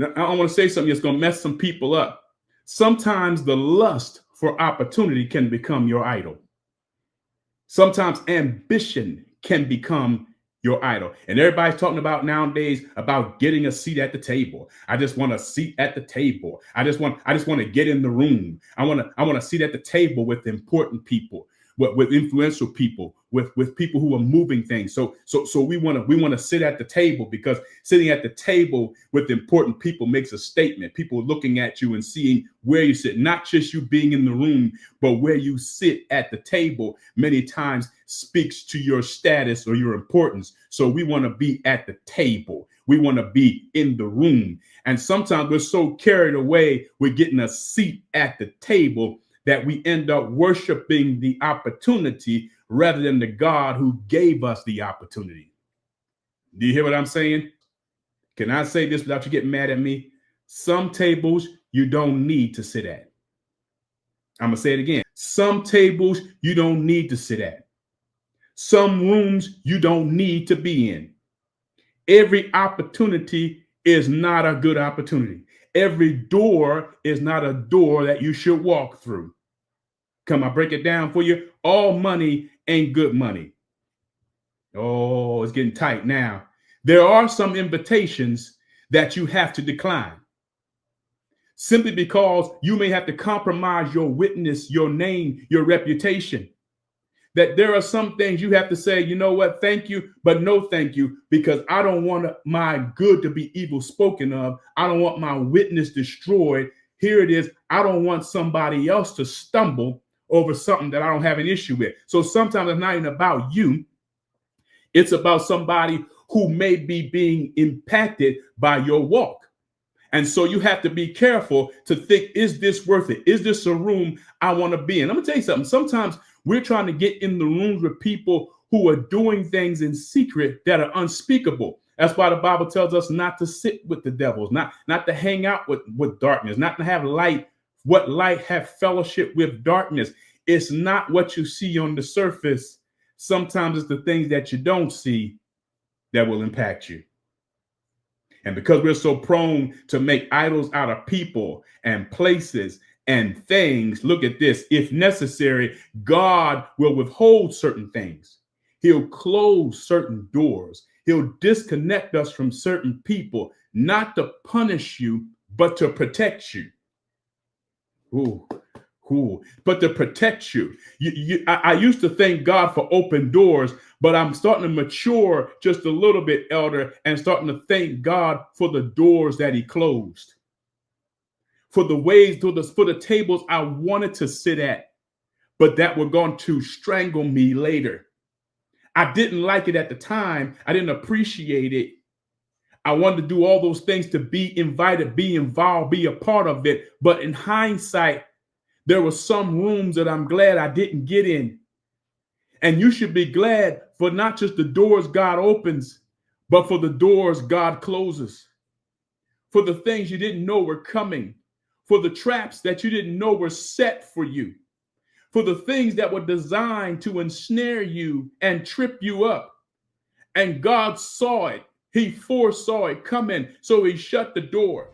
Now, I want to say something that's going to mess some people up. Sometimes the lust for opportunity can become your idol. Sometimes ambition can become your idol. And everybody's talking about nowadays about getting a seat at the table. I just want a seat at the table. I just want to get in the room. I want a seat at the table with important people, with influential people, with people who are moving things. So we want to sit at the table, because sitting at the table with important people makes a statement. People looking at you and seeing where you sit, not just you being in the room, but where you sit at the table many times speaks to your status or your importance. So we want to be at the table. We want to be in the room. And sometimes we're so carried away with getting a seat at the table that we end up worshiping the opportunity rather than the God who gave us the opportunity. Do you hear what I'm saying? Can I say this without you getting mad at me? Some tables you don't need to sit at. I'm going to say it again. Some tables you don't need to sit at. Some rooms you don't need to be in. Every opportunity is not a good opportunity. Every door is not a door that you should walk through. Come, I break it down for you. All money ain't good money. Oh, it's getting tight now. There are some invitations that you have to decline, simply because you may have to compromise your witness, your name, your reputation. That there are some things you have to say, you know what, thank you, but no thank you, because I don't want my good to be evil spoken of. I don't want my witness destroyed. Here it is. I don't want somebody else to stumble over something that I don't have an issue with. So sometimes it's not even about you. It's about somebody who may be being impacted by your walk. And so you have to be careful to think, is this worth it? Is this a room I want to be in? I'm going to tell you something. Sometimes we're trying to get in the rooms with people who are doing things in secret that are unspeakable. That's why the Bible tells us not to sit with the devils, not to hang out with darkness, not to have light. What light have fellowship with darkness? It's not what you see on the surface. Sometimes it's the things that you don't see that will impact you. And because we're so prone to make idols out of people and places and things, look at this. If necessary, God will withhold certain things. He'll close certain doors. He'll disconnect us from certain people, not to punish you, but to protect you. Ooh. But to protect you. I used to thank God for open doors, but I'm starting to mature just a little bit, elder, and starting to thank God for the doors that he closed, for the ways, for the tables I wanted to sit at, but that were going to strangle me later. I didn't like it at the time. I didn't appreciate it. I wanted to do all those things to be invited, be involved, be a part of it. But in hindsight, there were some rooms that I'm glad I didn't get in. And you should be glad for not just the doors God opens, but for the doors God closes, for the things you didn't know were coming, for the traps that you didn't know were set for you, for the things that were designed to ensnare you and trip you up. And God saw it. He foresaw it coming, so he shut the door.